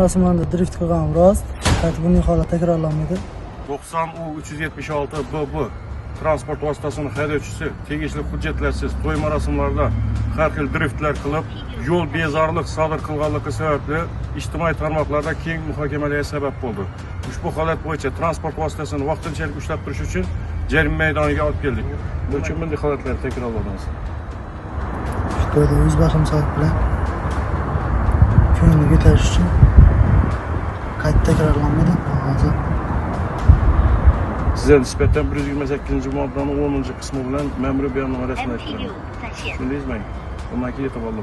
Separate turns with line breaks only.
marosimlarida drift qilganim rost. Qaytib bunday holat takrorlanmaydi.
90U376 BB transport vositasini haydovchisi tegishli hujjatlarsiz to'y marosimlarida har xil driftlar qilib, yo'l bezorilik sodir qilganligi sababli ijtimoiy tarmoqlarda keng muhokamalarga sabab bo'ldi. Ushbu holat bo'yicha transport vositasini vaqtinchalik ushlab turish uchun jarima maydoniga olib keldik. Buning uchun bunday holatlar takrorlanadi.
Xitoyda o'z bahimsizlik bilan ko'ngilga ko'tarish uchun qayta takrorlanmaydi. Hozir
Sizga nisbatan 128-moddaning 10-qismi bilan ma'muriy bayonnoma rasmiylashtirildi. Tushundingizmi? Bundan keyin yetib oldi.